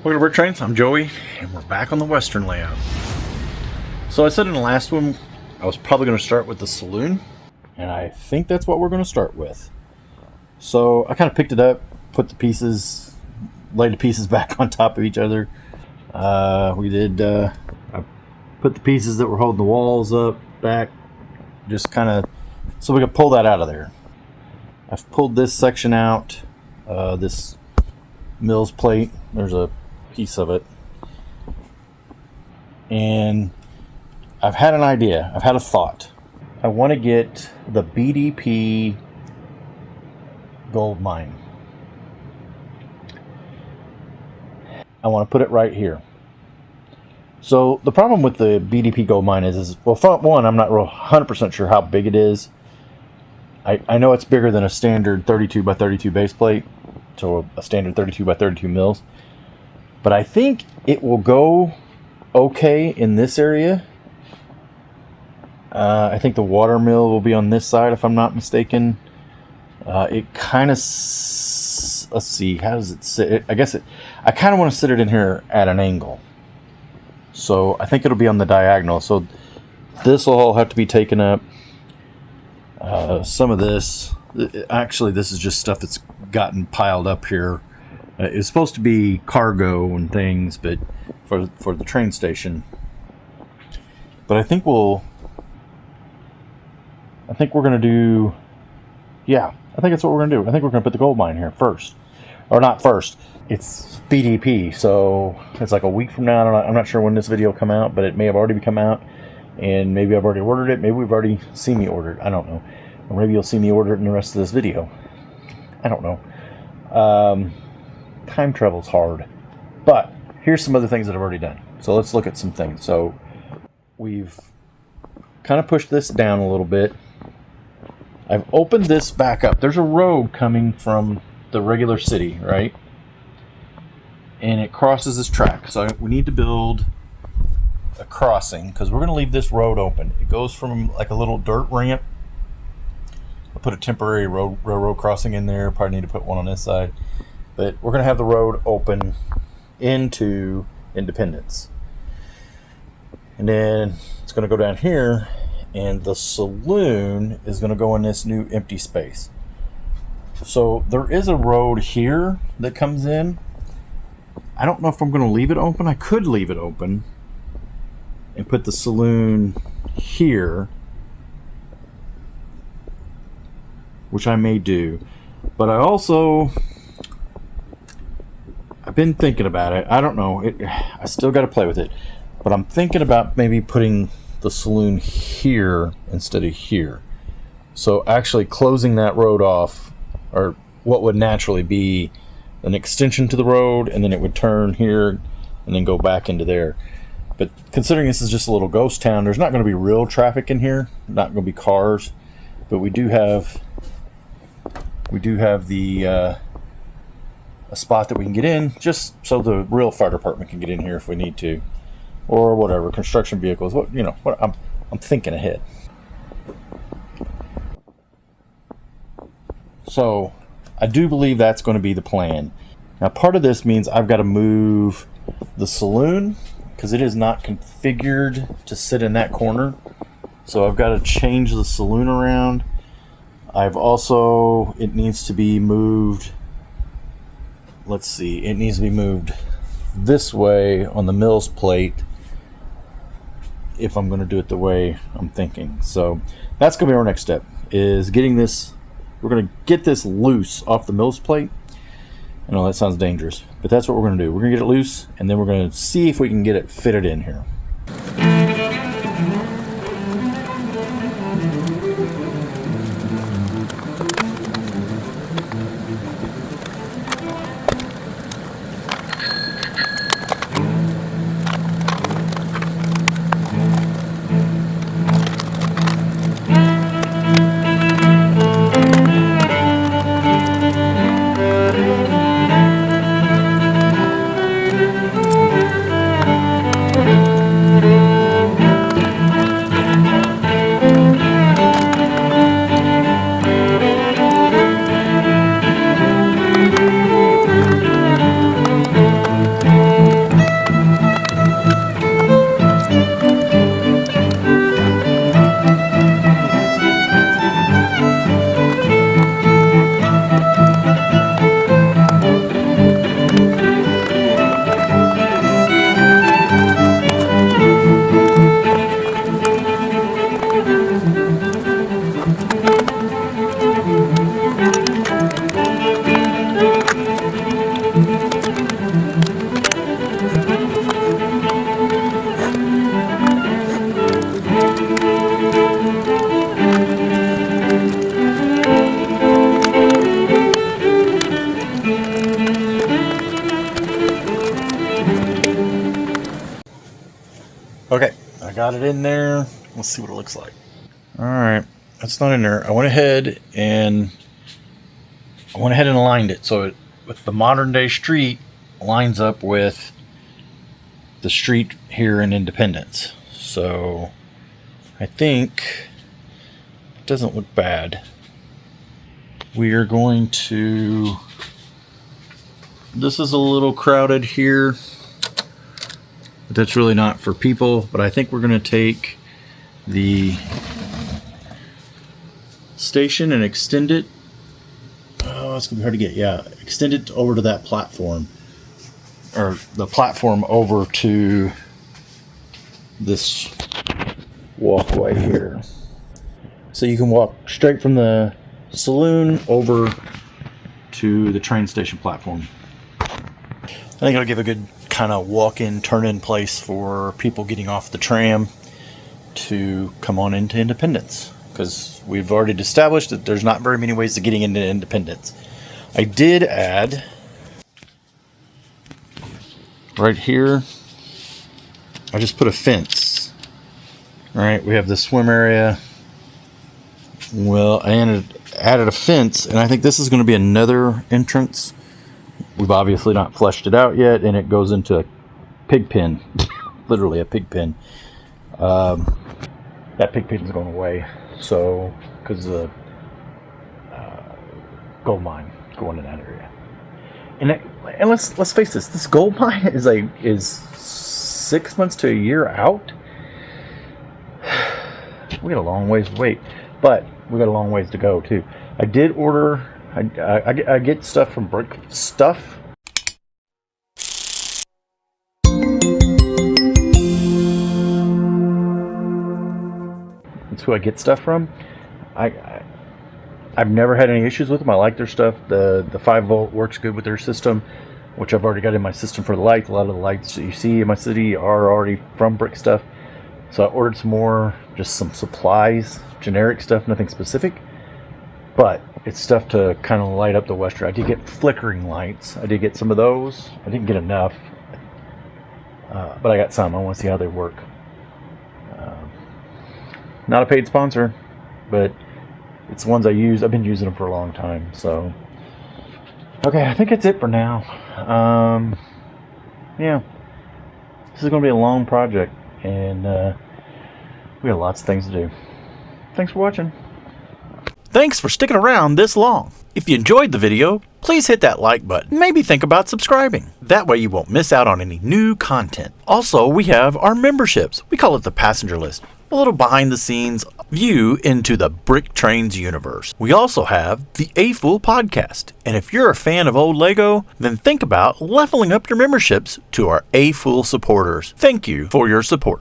Welcome to Brick Trains. I'm Joey, and we're back on the Western layout. So I said in the last one, I was probably going to start with the Saloon, and I think that's what we're going to start with. So I kind of picked it up, put the pieces, laid the pieces back on top of each other. I put the pieces that were holding the walls up, back, just kind of, so we could pull that out of there. I've pulled this section out, this Mills plate, there's a piece of it, and I've had an idea, I've had a thought. I want to get the BDP gold mine. I want to put it right here. So the problem with the BDP gold mine is well, one, I'm not real 100% sure how big it is. I know it's bigger than a standard 32 by 32 base plate, so a standard 32 by 32 mils. But I think it will go okay in this area. I think the water mill will be on this side, if I'm not mistaken. It kind of, let's see, how does it sit? I kind of want to sit it in here at an angle. So I think it'll be on the diagonal. So this will all have to be taken up. Some of this, actually, this is just stuff that's gotten piled up here. It's supposed to be cargo and things, but for the train station. But I think we're going to do, yeah, I think that's what we're going to do. I think we're going to put the gold mine here first. Or not first. It's BDP, so it's like a week from now. I'm not sure when this video will come out, but it may have already come out. And maybe I've already ordered it. Maybe we've already seen me order it. I don't know. Or maybe you'll see me order it in the rest of this video. I don't know. Time travel's hard. But here's some other things that I've already done. So let's look at some things. So we've kind of pushed this down a little bit. I've opened this back up. There's a road coming from the regular city, right? And it crosses this track. So we need to build a crossing because we're going to leave this road open. It goes from like a little dirt ramp. I'll put a temporary railroad crossing in there. Probably need to put one on this side. But we're going to have the road open into Independence. And then it's going to go down here, and the saloon is going to go in this new empty space. So there is a road here that comes in. I don't know if I'm going to leave it open. I could leave it open and put the saloon here, which I may do. But I've been thinking about it. I don't know. I still got to play with it. But I'm thinking about maybe putting the saloon here instead of here. So actually closing that road off, or what would naturally be an extension to the road, and then it would turn here and then go back into there. But considering this is just a little ghost town, there's not going to be real traffic in here. Not going to be cars. But we do have the a spot that we can get in, just so the real fire department can get in here if we need to, or whatever, construction vehicles. What I'm thinking ahead. So I do believe that's going to be the plan. Now part of this means I've got to move the saloon because it is not configured to sit in that corner. So I've got to change the saloon around. It needs to be moved. Let's see, it needs to be moved this way on the Mills plate if I'm going to do it the way I'm thinking. So that's going to be our next step, is getting this. We're going to get this loose off the Mills plate. I know that sounds dangerous, but that's what we're going to do. We're going to get it loose, and then we're going to see if we can get it fitted in here. got it in there. Let's see what it looks like. All right, that's not in there. I went ahead and aligned it so it, with the modern day street, lines up with the street here in Independence. So I think it doesn't look bad. We are going to, this is a little crowded here, but that's really not for people. But I think we're going to take the station and extend it. Oh, it's going to be hard to get. Yeah, extend it over to that platform, or the platform over to this walkway here. So you can walk straight from the Saloon over to the train station platform. I think it'll give a good kind of walk-in, turn-in place for people getting off the tram to come on into Independence, because we've already established that there's not very many ways to getting into Independence. I did add right here, I just put a fence. All right, we have the swim area. Well, I added a fence, and I think this is going to be another entrance. We've obviously not fleshed it out yet, and it goes into a pig pen. Literally a pig pen. That pig pen is going away, so because the gold mine going in that area. And let's face this gold mine is 6 months to a year out. We got a long ways to wait, but we got a long ways to go too. I did order. I get stuff from Bricklink. That's who I get stuff from. I've never had any issues with them. I like their stuff. The 5-volt works good with their system, which I've already got in my system for the lights. A lot of the lights that you see in my city are already from Brick Stuff. So I ordered some more, just some supplies, generic stuff, nothing specific. But it's stuff to kind of light up the Western. I did get flickering lights. I did get some of those. I didn't get enough, but I got some. I want to see how they work. Not a paid sponsor, but it's ones I use. I've been using them for a long time. So, okay, I think that's it for now. Yeah, this is going to be a long project, and we have lots of things to do. Thanks for watching. Thanks for sticking around this long. If you enjoyed the video, please hit that like button. Maybe think about subscribing. That way you won't miss out on any new content. Also, we have our memberships. We call it the passenger list. A little behind the scenes view into the Brick Trains universe. We also have the A-Fool podcast. And if you're a fan of old Lego, then think about leveling up your memberships to our A-Fool supporters. Thank you for your support.